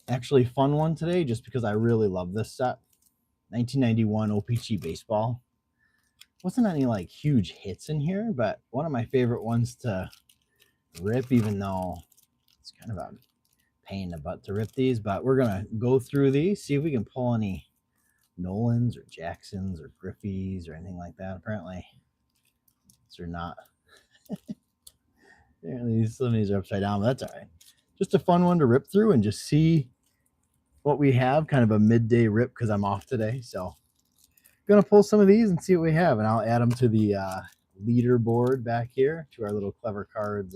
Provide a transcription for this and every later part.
actually fun one today just because I really love this set. 1991 O-Pee-Chee Baseball. Wasn't any like huge hits in here, but one of my favorite ones to rip, even though it's kind of a pain in the butt to rip these. But we're going to go through these, see if we can pull any Nolans or Jacksons or Griffeys or anything like that. Apparently, these are not. Some of these are upside down, but that's all right. Just a fun one to rip through and just see what we have. Kind of a midday rip because I'm off today. So gonna pull some of these and see what we have, and I'll add them to the leaderboard back here to our little clever cards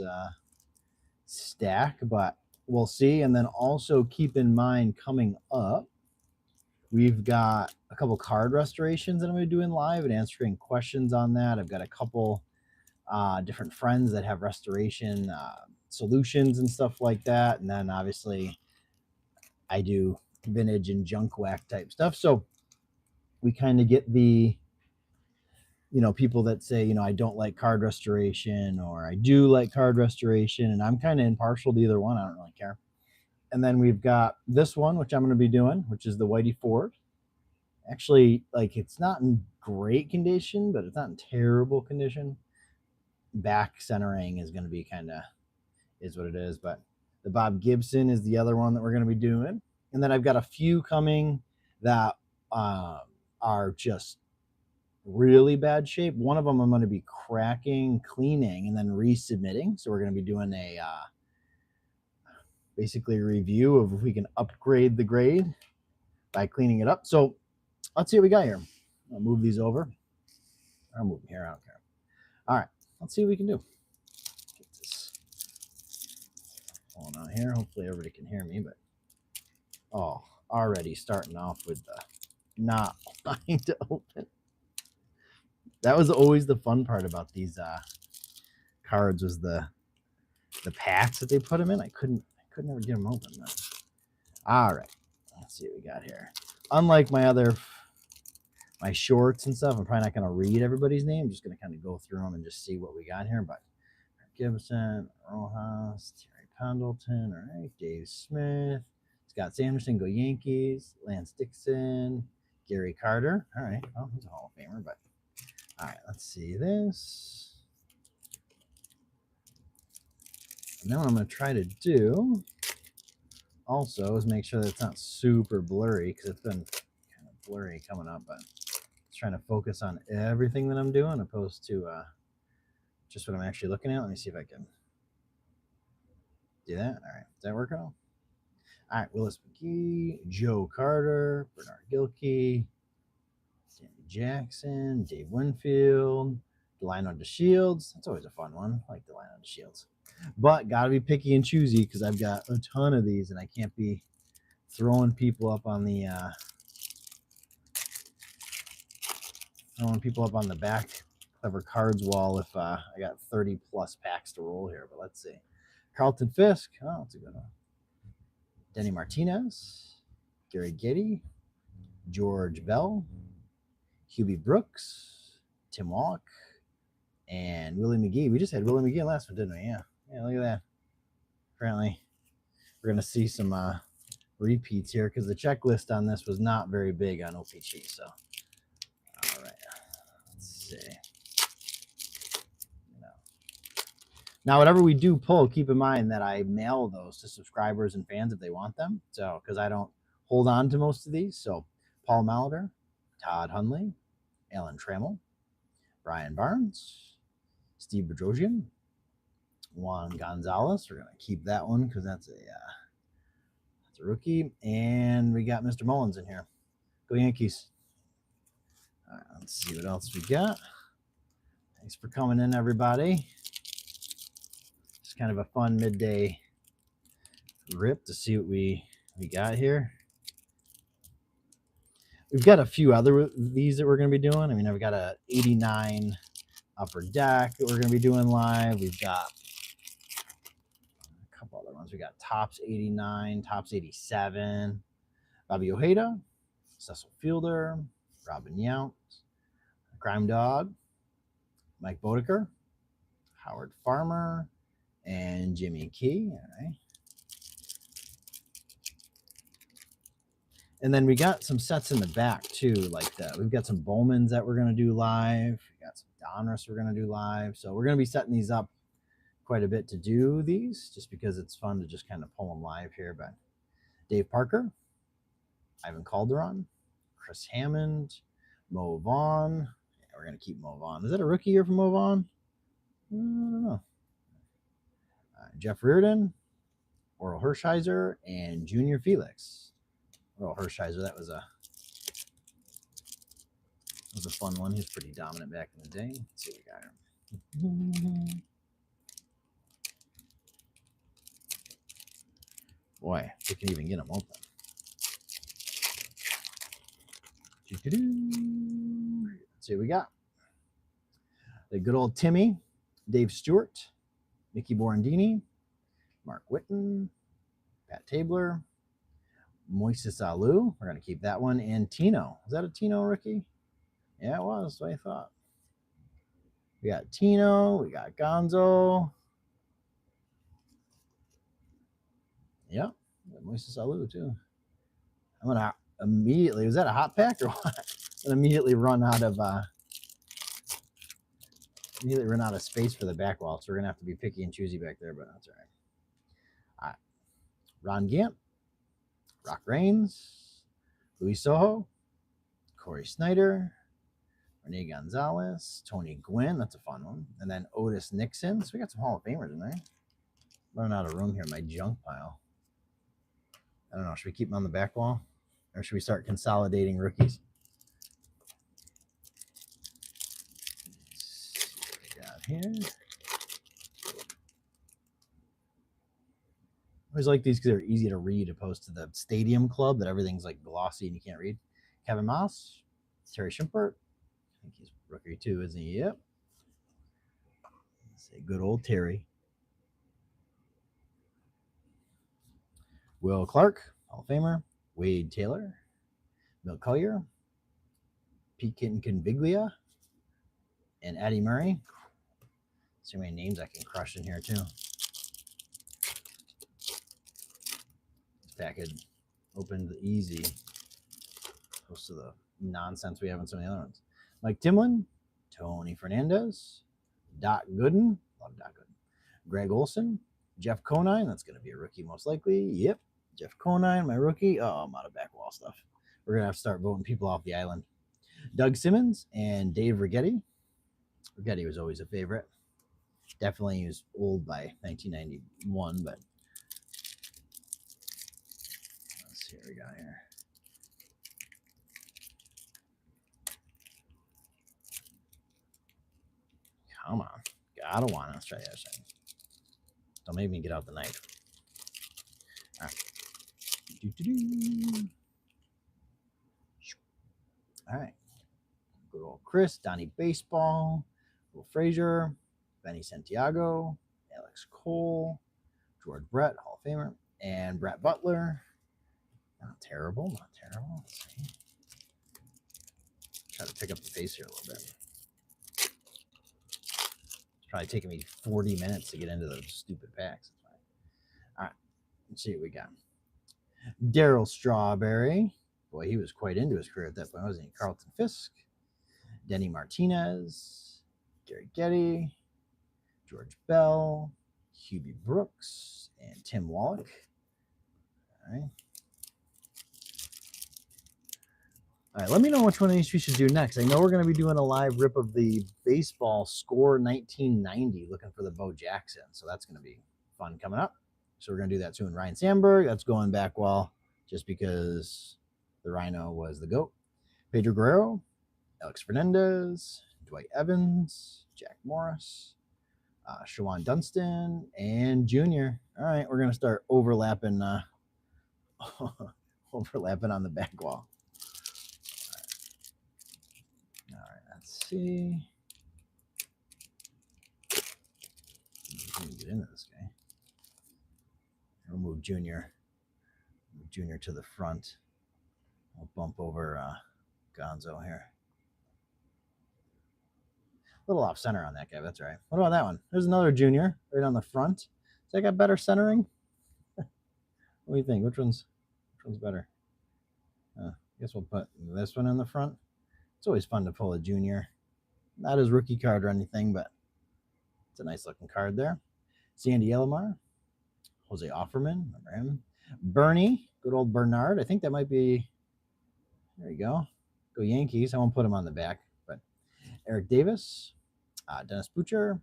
stack. But we'll see. And then also keep in mind coming up, we've got a couple card restorations that I'm going to do in live and answering questions on that. I've got a couple different friends that have restoration solutions and stuff like that. And then obviously I do vintage and junk whack type stuff. So we kind of get the, people that say, I don't like card restoration or I do like card restoration. And I'm kind of impartial to either one. I don't really care. And then we've got this one, which I'm going to be doing, which is the Whitey Ford. Actually, like, it's not in great condition, but it's not in terrible condition. Back centering is going to be kind of is what it is. But the Bob Gibson is the other one that we're going to be doing. And then I've got a few coming that are just really bad shape. One of them I'm going to be cracking, cleaning, and then resubmitting. So we're going to be doing a basically a review of if we can upgrade the grade by cleaning it up. So let's see what we got here. I'll move these over. I'll move them here. I don't care. All right. Let's see what we can do. Get this going on here. Hopefully everybody can hear me, but already starting off with the not wanting to open. That was always the fun part about these cards was the packs that they put them in. I could never get them open. Though. All right, let's see what we got here. Unlike my shorts and stuff, I'm probably not going to read everybody's name. I'm just going to kind of go through them and just see what we got here. But Gibson, Rojas, Terry Pendleton, all right, Dave Smith, Scott Sanderson, go Yankees, Lance Dixon, Gary Carter. All right, well, he's a Hall of Famer, but all right, let's see this. And then what I'm going to try to do also is make sure that it's not super blurry because it's been kind of blurry coming up, but just trying to focus on everything that I'm doing opposed to just what I'm actually looking at. Let me see if I can do that. All right, does that work at all? All right, Willis McGee, Joe Carter, Bernard Gilkey, Sammy Jackson, Dave Winfield, Delino DeShields. That's always a fun one. I like Delino DeShields. But got to be picky and choosy because I've got a ton of these and I can't be throwing people up on the back clever cards wall if I got 30 plus packs to roll here. But let's see. Carlton Fisk. Oh, that's a good one. Denny Martinez, Gary Getty, George Bell, Hubie Brooks, Tim Walk, and Willie McGee. We just had Willie McGee last one, didn't we? Yeah, look at that. Apparently, we're going to see some repeats here because the checklist on this was not very big on O-Pee-Chee. So, all right, let's see. Now, whatever we do pull, keep in mind that I mail those to subscribers and fans if they want them. So, because I don't hold on to most of these. So, Paul Molitor, Todd Hundley, Alan Trammell, Brian Barnes, Steve Bedrosian, Juan Gonzalez. We're going to keep that one because that's a rookie. And we got Mr. Mullins in here. Go Yankees. All right, let's see what else we got. Thanks for coming in, everybody. Just kind of a fun midday rip to see what we got here. We've got a few other these that we're going to be doing. I mean, I've got a 89 upper deck that we're going to be doing live. We've got a couple other ones. We got Tops 89, Tops 87, Bobby Ojeda, Cecil Fielder, Robin Yount, Crime Dog, Mike Bodeker, Howard Farmer, and Jimmy Key. All right. And then we got some sets in the back too, like that. We've got some Bowmans that we're gonna do live. We got some Donruss we're gonna do live. So we're gonna be setting these up quite a bit to do these, just because it's fun to just kind of pull them live here. But Dave Parker, Ivan Calderon, Chris Hammond, Mo Vaughn. Yeah, we're gonna keep Mo Vaughn. Is that a rookie year for Mo Vaughn? I don't know. Jeff Reardon, Oral Hershiser, and Junior Felix. Oral Hershiser, that was a fun one. He was pretty dominant back in the day. Let's see what we got here. Boy, we can even get them open. Let's see what we got. The good old Timmy, Dave Stewart, Mickey Borandini, Mark Whitten, Pat Tabler, Moises Alou. We're going to keep that one. And Tino. Is that a Tino rookie? Yeah, it was. That's what I thought. We got Tino. We got Gonzo. Yep. Moises Alou, too. I'm going to immediately, was that a hot pack or what? I'm going to immediately run out of space for the back wall. So we're going to have to be picky and choosy back there, but that's all right. All right. Ron Gant, Rock Reigns, Luis Sojo, Corey Snyder, Rene Gonzalez, Tony Gwynn. That's a fun one. And then Otis Nixon. So we got some Hall of Famers in there. Running out of room here in my junk pile. I don't know. Should we keep them on the back wall? Or should we start consolidating rookies? Let's see what we got here. I always like these because they're easy to read, opposed to the Stadium Club that everything's like glossy and you can't read. Kevin Moss, Terry Schimpert. I think he's rookie too, isn't he? Yep. Let's say good old Terry. Will Clark, Hall of Famer. Wade Taylor, Milt Collier, Pete Conviglia, and Addie Murray. So many names I can crush in here too. This package opened easy, opposed to the nonsense we have in some of the other ones. Mike Timlin, Tony Fernandez, Doc Gooden, love Doc Gooden, Greg Olson, Jeff Conine, that's going to be a rookie most likely. Yep, Jeff Conine, my rookie. Oh, I'm out of back wall stuff. We're going to have to start voting people off the island. Doug Simmons and Dave Righetti. Righetti was always a favorite. Definitely he was old by 1991, but let's see what we got here. Come on. I don't want to. Let's try the other side. Don't make me get out the knife. All right. All right. Good old Chris, Donnie Baseball, Will Frazier, Benny Santiago, Alex Cole, George Brett, Hall of Famer, and Brett Butler. Not terrible, not terrible. Let's see. Try to pick up the pace here a little bit. It's probably taking me 40 minutes to get into those stupid packs. That's fine. All right, let's see what we got. Darryl Strawberry. Boy, he was quite into his career at that point, wasn't he? Carlton Fisk, Denny Martinez, Gary Getty, George Bell, Hubie Brooks, and Tim Wallach. All right. All right, let me know which one of these we should do next. I know we're going to be doing a live rip of the baseball score 1990, looking for the Bo Jackson. So that's going to be fun coming up. So we're going to do that soon. Ryan Sandberg, that's going back well, just because the Rhino was the GOAT. Pedro Guerrero, Alex Fernandez, Dwight Evans, Jack Morris, Shawan Dunston, and Junior. All right, we're going to start overlapping overlapping on the back wall. All right, let's see. Let me get into this guy. We'll move Junior to the front. We'll bump over Gonzo here. A little off center on that guy, but that's all right. What about that one? There's another Junior right on the front. Does that got better centering? What do you think? Which one's better? Guess we'll put this one in the front. It's always fun to pull a junior. Not his rookie card or anything, but it's a nice looking card there. Sandy Elomar, Jose Offerman, remember him. Bernie, good old Bernard. I think that might be, there you go. Go Yankees. I won't put him on the back, but Eric Davis, Dennis Butcher,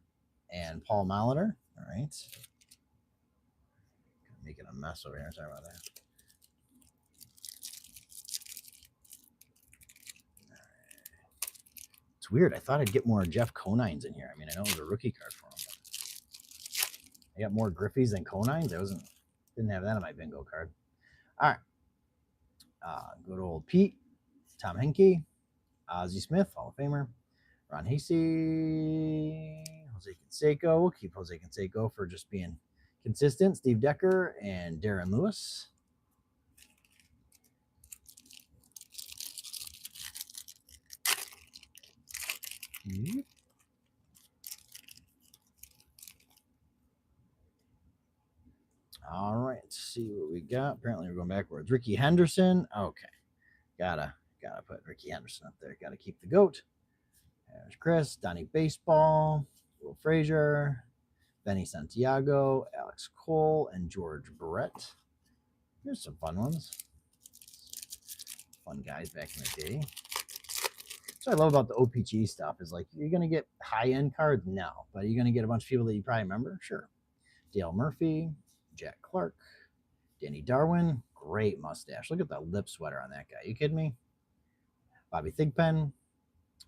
and Paul Molitor. All right. Making a mess over here. Sorry about that. It's weird. I thought I'd get more Jeff Conines in here. I mean, I know it was a rookie card for him, but I got more Griffeys than Conines. Didn't have that on my bingo card. All right. Good old Pete, Tom Henke, Ozzie Smith, Hall of Famer, Ron Hasey, Jose Canseco. We'll keep Jose Canseco for just being consistent. Steve Decker and Darren Lewis. All right, let's see what we got. Apparently we're going backwards. Ricky Henderson. Okay. Gotta put Ricky Henderson up there. Gotta keep the GOAT. There's Chris, Donnie Baseball, Will Frazier, Benny Santiago, Alex Cole, and George Brett. Here's some fun ones. Fun guys back in the day. So I love about the O-Pee-Chee stuff is like, you're going to get high-end cards? No. But are you going to get a bunch of people that you probably remember? Sure. Dale Murphy, Jack Clark, Danny Darwin. Great mustache. Look at the lip sweater on that guy. You kidding me? Bobby Thigpen,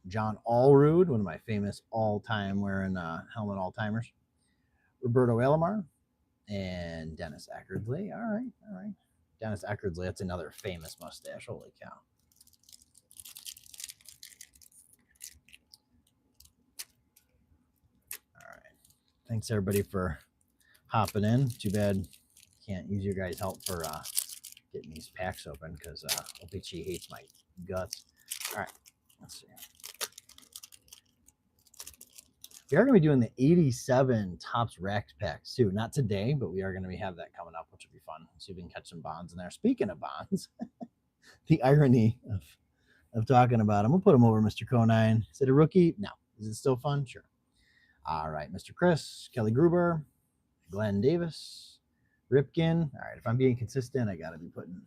John Allrood, one of my famous all-time wearing helmet all-timers. Roberto Alomar and Dennis Eckersley. All right. Dennis Eckersley, that's another famous mustache. Holy cow. All right. Thanks, everybody, for hopping in. Too bad can't use your guys' help for getting these packs open because O-Pee-Chee hates my guts. All right. Let's see. We are going to be doing the 87 Topps Racked packs too. Not today, but we are going to have that coming up, which will be fun. See if we can catch some bonds in there. Speaking of bonds, the irony of talking about him. We'll put him over Mr. Conine. Is it a rookie? No. Is it still fun? Sure. All right. Mr. Chris, Kelly Gruber, Glenn Davis, Ripkin. All right. If I'm being consistent, I got to be putting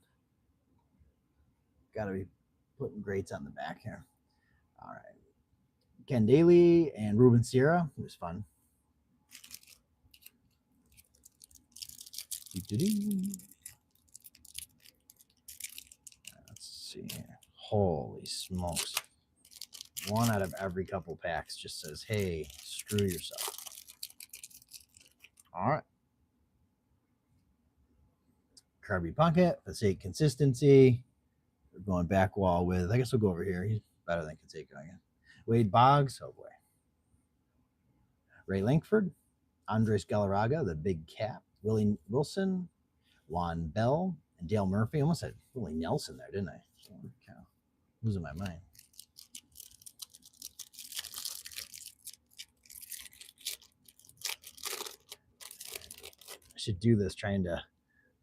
greats on the back here. All right. Ken Daly and Ruben Sierra. It was fun. Let's see here. Holy smokes. One out of every couple packs just says, hey, screw yourself. All right. Kirby Puckett, let's say consistency. We're going back wall with, I guess we'll go over here. He's better than Canseco, I guess. Wade Boggs, oh boy. Ray Lankford, Andres Galarraga, the big cap, Willie Wilson, Juan Bell, and Dale Murphy. I almost said Willie Nelson there, didn't I? Holy cow. Losing my mind. I should do this trying to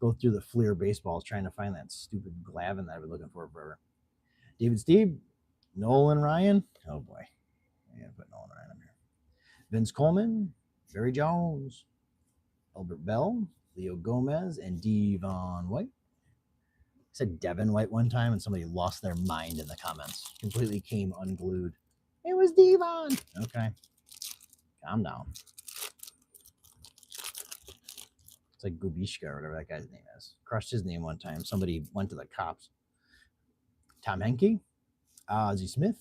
go through the Fleer baseballs, trying to find that stupid Glavin that I've been looking for forever. David Steve, Nolan Ryan. Oh boy. I gotta put Nolan Ryan up here. Vince Coleman, Barry Jones, Albert Bell, Leo Gomez, and Devon White. I said Devin White one time, and somebody lost their mind in the comments. Completely came unglued. It was Devon. Okay. Calm down. It's like Gubishka or whatever that guy's name is. Crushed his name one time. Somebody went to the cops. Tom Henke, Ozzie Smith,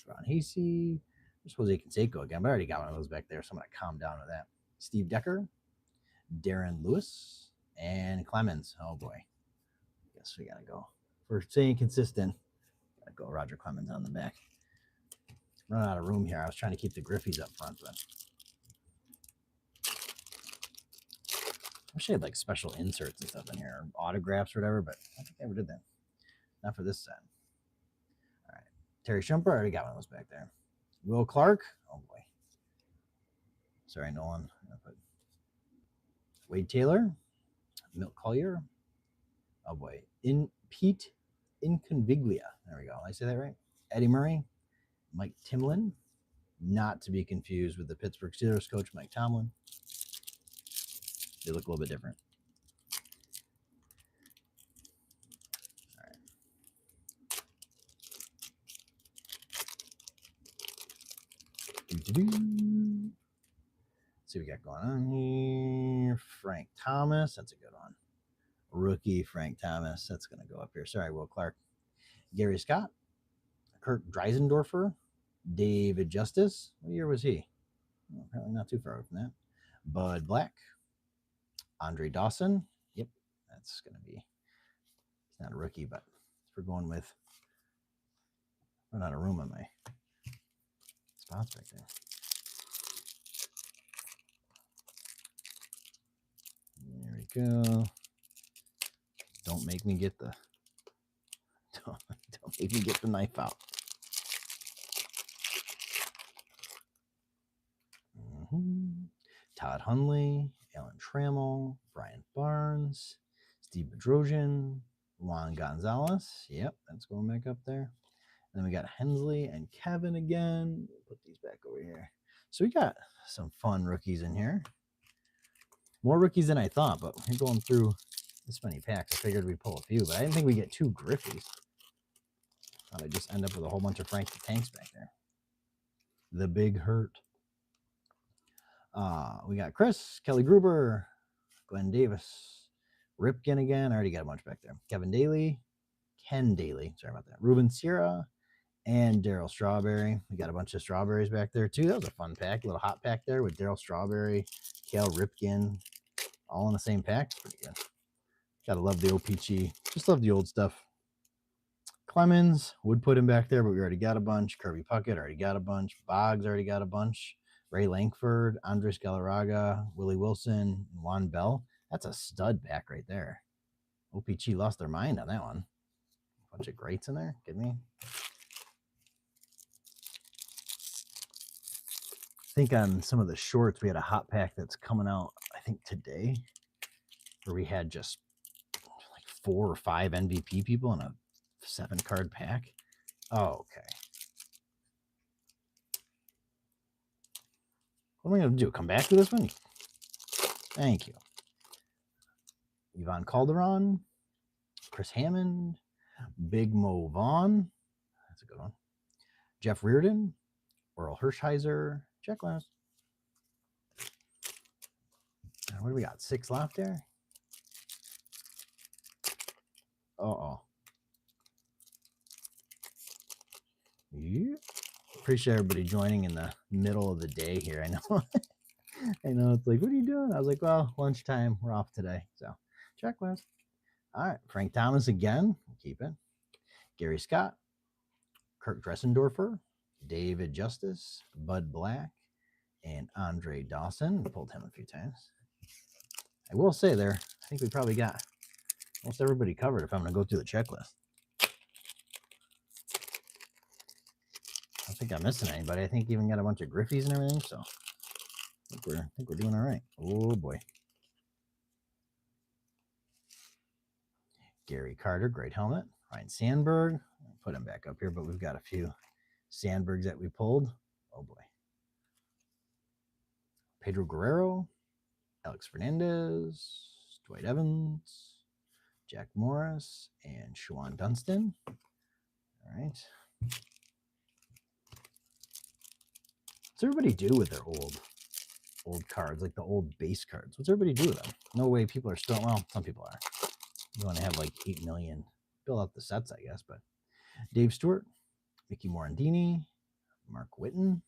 Ron Hasey. There's Jose Canseco again, but I already got one of those back there, so I'm going to calm down with that. Steve Decker, Darren Lewis, and Clemens. Oh boy. Guess we got to go. For staying consistent, got to go Roger Clemens on the back. Running out of room here. I was trying to keep the Griffeys up front, but I wish I had like special inserts and stuff in here, or autographs or whatever, but I don't think I ever did that. Not for this set. All right. Terry Shumper, I already got one of those back there. Will Clark. Oh boy. Sorry, Nolan. Wade Taylor. Milt Collier. Oh boy. In Pete Inconviglia. There we go. Did I say that right? Eddie Murray, Mike Timlin, not to be confused with the Pittsburgh Steelers coach Mike Tomlin. They look a little bit different. All right. Let's see what we got going on here. Frank Thomas. That's a good one. Rookie Frank Thomas. That's going to go up here. Sorry, Will Clark. Gary Scott. Kirk Dreisendorfer. David Justice. What year was he? Well, apparently not too far from that. Bud Black. Andre Dawson. Yep, that's going to be, it's not a rookie, but we're going with, run out of room on my spots right there. There we go. Don't make me get the, don't make me get the knife out. Todd Hundley, Alan Trammell, Brian Barnes, Steve Bedrosian, Juan Gonzalez. Yep, that's going back up there. And then we got Hensley and Kevin again. Put these back over here. So we got some fun rookies in here. More rookies than I thought, but we're going through this many packs. I figured we'd pull a few, but I didn't think we'd get 2 Griffeys. Thought I'd just end up with a whole bunch of Frank the Tanks back there. The Big Hurt. We got Chris, Kelly Gruber, Glenn Davis, Ripkin again. I already got a bunch back there. Ken Daly, sorry about that. Ruben Sierra, and Daryl Strawberry. We got a bunch of strawberries back there too. That was a fun pack, a little hot pack there with Daryl Strawberry, Cal Ripkin, all in the same pack. Pretty good. Gotta love the O-Pee-Chee. Just love the old stuff. Clemens would put him back there, but we already got a bunch. Kirby Puckett already got a bunch. Boggs already got a bunch. Ray Lankford, Andres Galarraga, Willie Wilson, and Juan Bell. That's a stud pack right there. O-Pee-Chee lost their mind on that one. A bunch of greats in there. Kidding me? I think on some of the shorts, we had a hot pack that's coming out, I think today, where we had just like 4 or 5 MVP people in a 7-card pack. Oh, okay. What am I going to do? Come back to this one? Thank you. Yvonne Calderon, Chris Hammond, Big Mo Vaughn. That's a good one. Jeff Reardon, Oral Hershiser, checklist. What do we got? 6 left there? Uh-oh. Yeah. Appreciate everybody joining in the middle of the day here. I know. I know it's like, what are you doing? I was like, well, lunchtime. We're off today. So, checklist. All right. Frank Thomas again. We'll keep it. Gary Scott, Kirk Dressendorfer, David Justice, Bud Black, and Andre Dawson. We pulled him a few times. I will say there, I think we probably got almost everybody covered if I'm going to go through the checklist. I don't think I'm missing anybody. I think even got a bunch of Griffeys and everything, so I think we're doing all right. Oh boy. Gary Carter, great helmet. Ryan Sandberg, put him back up here, but we've got a few Sandbergs that we pulled. Oh boy. Pedro Guerrero, Alex Fernandez, Dwight Evans, Jack Morris, and Shawan Dunston. All right. What's everybody do with their old cards, like the old base cards? What's everybody do with them? No way people are still, well, some people are. You want to have like 8 million. Fill out the sets, I guess, but Dave Stewart, Mickey Morandini, Mark Witten,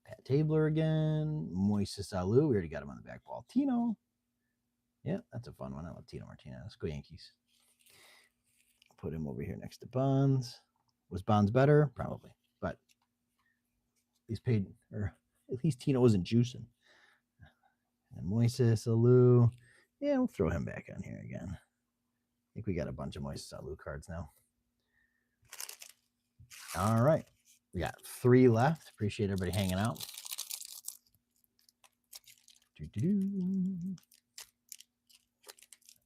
Pat Tabler again, Moises Alou. We already got him on the back wall. Tino. Yeah, that's a fun one. I love Tino Martinez. Let's go Yankees. Put him over here next to Bonds. Was Bonds better? Probably. But he's paid, or at least Tino wasn't juicing. And Moises Alou. Yeah, we'll throw him back on here again. I think we got a bunch of Moises Alou cards now. All right. We got 3 left. Appreciate everybody hanging out.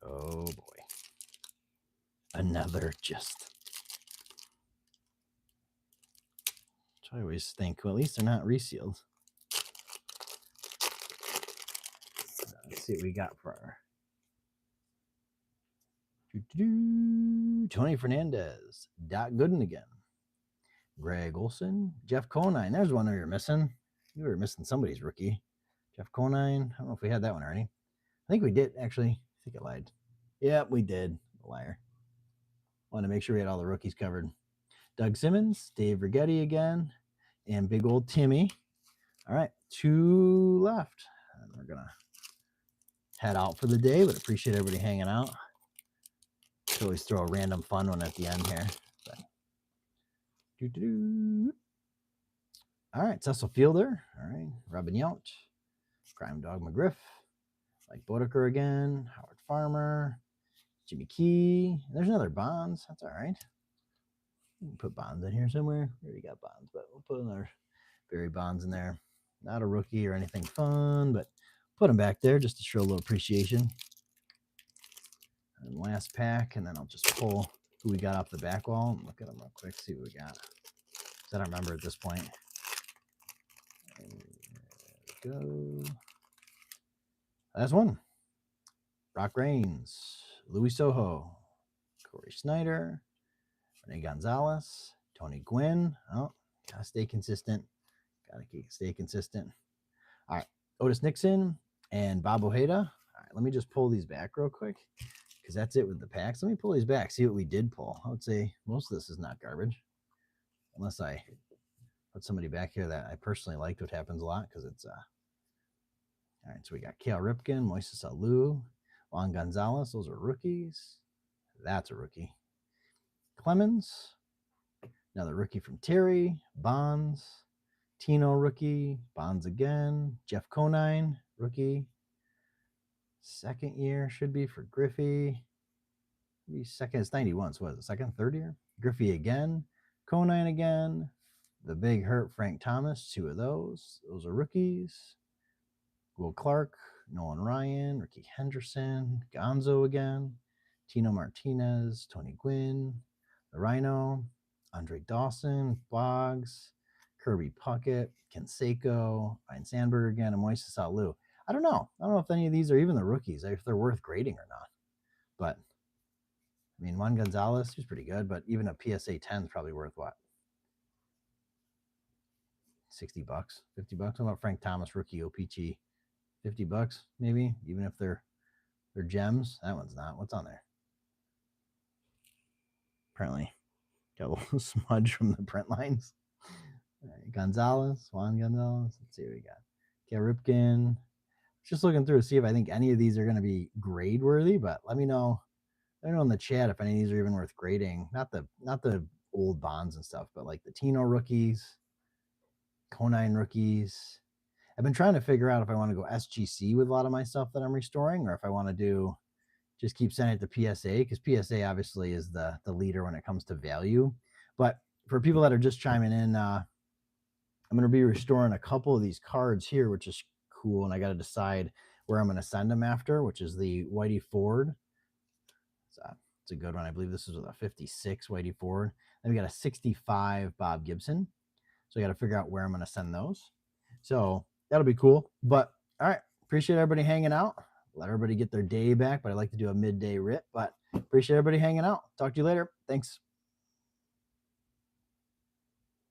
Oh, boy. Another just. I always think, well, at least they're not resealed. Let's see what we got for our Tony Fernandez, Doc Gooden again, Greg Olson, Jeff Conine. There's one you're missing. You were missing somebody's rookie. Jeff Conine. I don't know if we had that one already. I think we did, actually. I think I lied. Yeah, we did. Liar. Wanted to make sure we had all the rookies covered. Doug Simmons, Dave Rigetti again, and big old Timmy. All right, 2 left. And we're going to head out for the day, but appreciate everybody hanging out. Could always throw a random fun one at the end here. But. All right, Cecil Fielder. All right, Robin Yount, Crime Dog McGriff, Mike Boddicker again, Howard Farmer, Jimmy Key. There's another Bonds. That's all right. We can put Bonds in here somewhere. We already got Bonds, but we'll put another Barry Bonds in there. Not a rookie or anything fun, but put him back there just to show a little appreciation. And last pack, and then I'll just pull who we got off the back wall and look at them real quick, see what we got. I don't remember at this point. There we go. Last one. Rock Reigns, Louis Soho, Corey Snyder, Rene Gonzalez, Tony Gwynn. Oh, gotta stay consistent. Gotta stay consistent. All right, Otis Nixon and Bob Ojeda. All right, let me just pull these back real quick because that's it with the packs. Let me pull these back, see what we did pull. I would say most of this is not garbage, unless I put somebody back here that I personally liked, which happens a lot because it's all right, so we got Cal Ripkin, Moises Alou, Juan Gonzalez. Those are rookies. That's a rookie. Clemens, another rookie from Terry. Bonds, Tino rookie. Bonds again. Jeff Conine, rookie. Second year should be for Griffey. Maybe second, it's 91, so what is it, second, third year? Griffey again. Conine again. The big hurt Frank Thomas, 2 of those. Those are rookies. Will Clark, Nolan Ryan, Ricky Henderson, Gonzo again, Tino Martinez, Tony Gwynn, the Rhino, Andre Dawson, Boggs, Kirby Puckett, Ken Seiko, Ryan Sandberg again, and Moises Alou. I don't know. I don't know if any of these are even the rookies, if they're worth grading or not. But, I mean, Juan Gonzalez, he's pretty good, but even a PSA 10 is probably worth what? $60, $50. What about Frank Thomas, rookie O-Pee-Chee? $50 maybe, even if they're gems. That one's not. What's on there? Apparently got a little smudge from the print lines. All right, Gonzalez, Juan Gonzalez. Let's see what we got. Cal Ripkin. Just looking through to see if I think any of these are going to be grade worthy, but let me know. Let me know in the chat if any of these are even worth grading. Not the old Bonds and stuff, but like the Tino rookies, Conine rookies. I've been trying to figure out if I want to go SGC with a lot of my stuff that I'm restoring, or if I want to do just keep sending it to PSA, because PSA obviously is the leader when it comes to value. But for people that are just chiming in, I'm going to be restoring a couple of these cards here, which is cool, and I got to decide where I'm going to send them after, which is the Whitey Ford. It's a good one. I believe this is a 56 Whitey Ford. Then we got a 65 Bob Gibson. So I got to figure out where I'm going to send those. So that'll be cool. But all right, appreciate everybody hanging out. Let everybody get their day back, but I like to do a midday rip. But appreciate everybody hanging out. Talk to you later. Thanks.